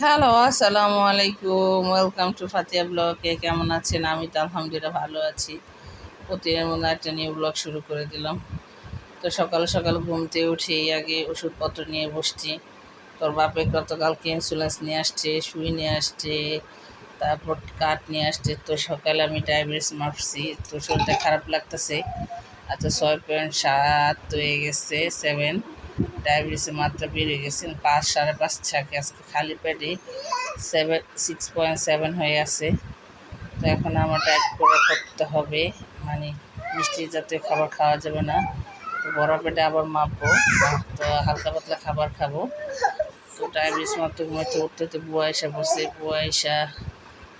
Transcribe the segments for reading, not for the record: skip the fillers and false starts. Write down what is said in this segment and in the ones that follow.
Hello, আসসালামু আলাইকুম। Welcome to Fatiha blog. কেমন আছেন? আমি তো আলহামদুলিল্লাহ ভালো আছি। প্রতিদিনের মতো একটা নিউ ব্লগ শুরু করে দিলাম। তো সকাল সকাল ঘুম থেকে উঠেই আগে ওষুধপত্র নিয়ে বসছি। তোর বাপে গতকালকে ইন্স্যুরেন্স নিয়ে আসছে, সুই নিয়ে আসছে, তারপর কাঠ নিয়ে আসছে। তো সকালে আমি ডায়াবেটিস মাপছি, তো শরীরটা খারাপ লাগতেছে। আচ্ছা, 6.7 হয়ে গেছে, 7। ডায়াবেটিসের মাত্রা বেড়ে গেছে, 5, 5.5 থাকে। আজকে খালি পেটে 6.7 হয়ে আছে। তো এখন আমার ডায়েট করে করতে হবে, মানে মিষ্টি জাতীয় খাবার খাওয়া যাবে না। তো বড় পেটে আবার মাপবো, তো হালকা পাতলা খাবার খাবো। তো ডায়াবেটিস মাত্র ঘুমাইতে উঠতে তো বুয়া এসা বসে, বুয়া এসা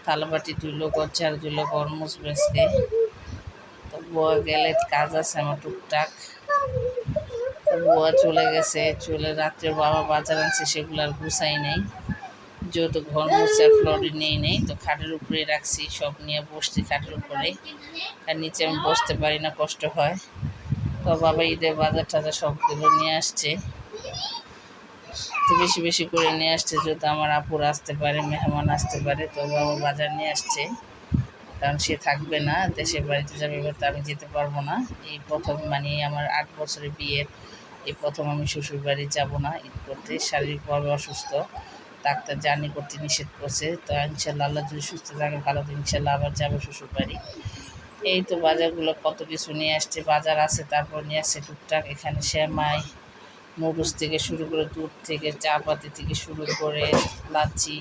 থালাবাটি ধুইলো, ঘর ঝাড় দিল, ঘর মুছবে আজকে। তো বুয়া গেলে কাজ আছে আমার টুকটাক। তো বুয়া চলে গেছে, চলে রাত্রে বাবা বাজার আনছে, সেগুলো আর গুছাই নেই। যেহেতু ঘর মোছার ফ্লোরে নেই, তো খাটের উপরে রাখছি, সব নিয়ে বসছি খাটের উপরে। আর নিচে আমি বসতে পারি না, কষ্ট হয়। তো বাবা ঈদের বাজার টাজার সবগুলো নিয়ে আসছে, তো বেশি বেশি করে নিয়ে আসছে, যেহেতু আমার আপুরা আসতে পারে, মেহমান আসতে পারে। তো বাবা বাজার নিয়ে আসছে, কারণ সে থাকবে না, দেশের বাড়িতে যাবে, এবার তো আমি যেতে পারবো না। এই প্রথম, মানে আমার 8 বছরের বিয়ের এই প্রথম আমি শ্বশুর বাড়ি যাবো না ঈদ করতে। শারীরিকভাবে অসুস্থ, ডাক্তার জার্নি করতে নিষেধ করছে। তো ইনশাল্লাহ আল্লাহ যদি সুস্থ থাকে ভালো, তো ইনশাল্লাহ আবার যাবো শ্বশুর বাড়ি। এই তো বাজারগুলো কত কিছু নিয়ে আসছে, বাজার আছে, তারপর নিয়ে আসছে টুকটাক এখানে সেমাই, নুডলস থেকে শুরু করে, দুধ থেকে, চাপাতি থেকে শুরু করে, লাচি,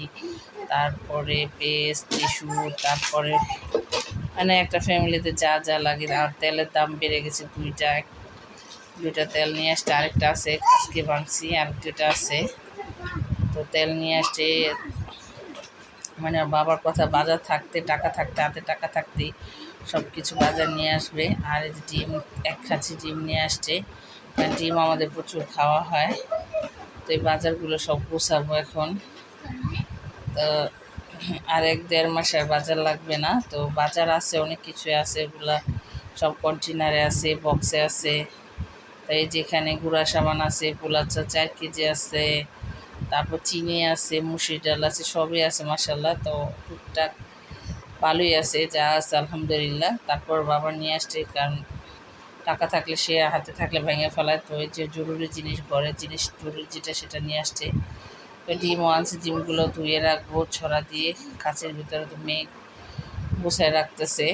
তারপরে পেস্ট, টিস্যু, তারপরে মানে একটা ফ্যামিলিতে যা যা লাগে। আর তেলের দাম বেড়ে গেছে, দুইটা তেল নিয়ে আসছে, আরেকটা আছে আজকে ভাঙছি, আর দুটা আছে। তো তেল নিয়ে আসছে, মানে বাবার কথা, বাজার থাকতে টাকা থাকতে, হাতে টাকা থাকতেই সব কিছু বাজার নিয়ে আসবে। আর এই যে ডিম, এক খাঁচি ডিম নিয়ে আসছে, কারণ ডিম আমাদের প্রচুর খাওয়া হয়। তো এই বাজারগুলো সব গুছাবো এখন। তো আর 1-1.5 মাসের বাজার লাগবে না, তো বাজার আছে, অনেক কিছু আছে, এগুলা সব কন্টেনারে আছে, বক্সে আছে। তাই যেখানে গুঁড়া সাবান আছে, পোলাচা 4 কেজি আছে, তারপর চিনি আছে, মুসুর ডাল আছে, সবই আছে মাসাল্লাহ। তো টুকটাক ভালোই আছে, যা আছে আলহামদুলিল্লাহ। তারপর বাবা নিয়ে আসছে, কারণ টাকা থাকলে, সে হাতে থাকলে ভেঙে ফেলায়। তো এই যে জরুরি জিনিস, ঘরের জিনিস জরুরি যেটা, সেটা নিয়ে আসছে। তো ডিমও আনছে, ডিমগুলো ধুয়ে রাখবো ছড়া দিয়ে কাচের ভিতরে। তো মেয়ে গুছায় রাখতেছে,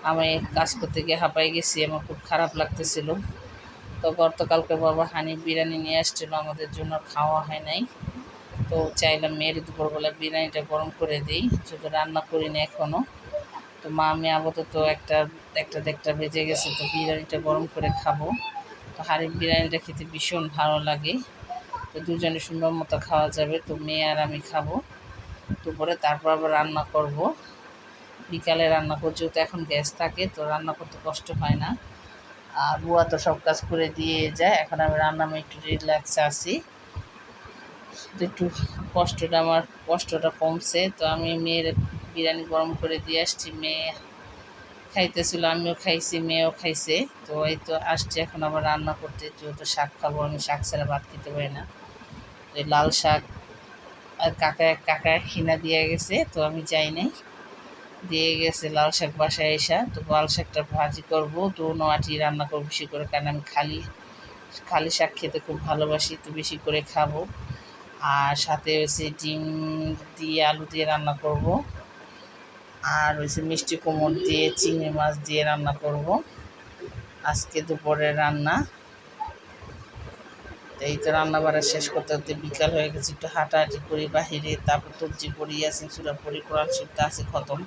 আমি কাজ করতে গিয়ে হাঁপাই গেছি, আমার খুব খারাপ লাগতেছিল। তো গতকালকে বাবা হানি বিরিয়ানি নিয়ে আসছিলো, আমাদের জন্য খাওয়া হয় নাই। তো চাইলাম মেয়ের দুপুরবেলা বিরিয়ানিটা গরম করে দিই, যেহেতু রান্না করিনি এখনও। তো মা আমি আপাতত একটা একটা দেড়টা বেজে গেছে, তো বিরিয়ানিটা গরম করে খাবো। তো হাঁড়ির বিরিয়ানিটা খেতে ভীষণ ভালো লাগে। তো দুজনে সুন্দর মতো খাওয়া যাবে। তো মেয়ে আর আমি খাবো দুপুরে, তারপর আবার রান্না করব। বিকালে রান্না করছি, যেহেতু এখন গ্যাস থাকে, তো রান্না করতে কষ্ট হয় না। আর বুয়া তো সব কাজ করে দিয়ে যায়, এখন আমি আমি একটু রিল্যাক্সে আছি। তো একটু কষ্টটা কমছে। তো আমি মেয়ের বিরিয়ানি গরম করে দিয়ে আসছি, মেয়ে খাইতেছিল, আমিও খাইছি, মেয়েও খাইছে। তো এই তো আসছে এখন আবার রান্না করতে, যেহেতু শাক খাবো, আমি শাক ছাড়া ভাত খেতে পারি না। এই লাল শাক আর কাকা কিনা দিয়ে গেছে, তো আমি যাই নাই, দিয়ে গেছে লাল শাক বাসায় এসা। তো লাল শাকটা ভাজি করব, তো নোয়াটি রান্না করবো বেশি করে, কারণ আমি খালি খালি শাক খেতে খুব ভালোবাসি, তো বেশি করে খাবো। আর সাথে হচ্ছে ডিম দিয়ে, আলু দিয়ে রান্না করব। আর হচ্ছে মিষ্টি কুমড় দিয়ে, চিংড়ি মাছ দিয়ে রান্না করব আজকে দুপুরের রান্না। তো এই তো রান্না বাড়া শেষ করতে করতে বিকাল হয়ে গেছে, একটু হাঁটাহাঁটি করি বাহিরে, তারপর তবজি পড়ি, ইয়াসিন সূরা পড়ি, কোরআন শরীফটা আছে খতম।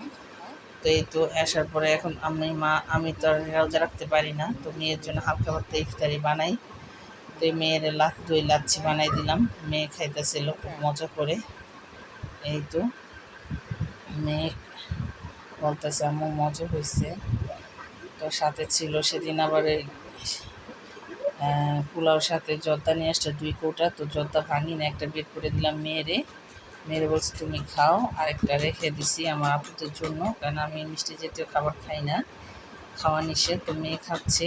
তো এই তো আসার পরে এখন আমি তো আর রোজা রাখতে পারি না, তো মেয়ের জন্য হালকা পাতলা ইফতারি বানাই। তো এই মেয়ের দই লাচ্ছি বানাই দিলাম, মেয়ে খাইতেছিল খুব মজা করে। এই তো মেয়ে বলতেছে আম্মু মজা হয়েছে। তো সাথে ছিল সেদিন আবার এই পোলাওর সাথে জর্দা নিয়ে আসছে 2 কৌটা। তো জর্দা ভাঙি না, একটা বের করে দিলাম মেয়েরে বলছি তুমি খাও, আরেকটা রেখে দিছি আমার আপুদের জন্য, কারণ আমি মিষ্টি জাতীয় খাবার খাই না, খাওয়া নিষেধ। তো মেয়ে খাচ্ছে।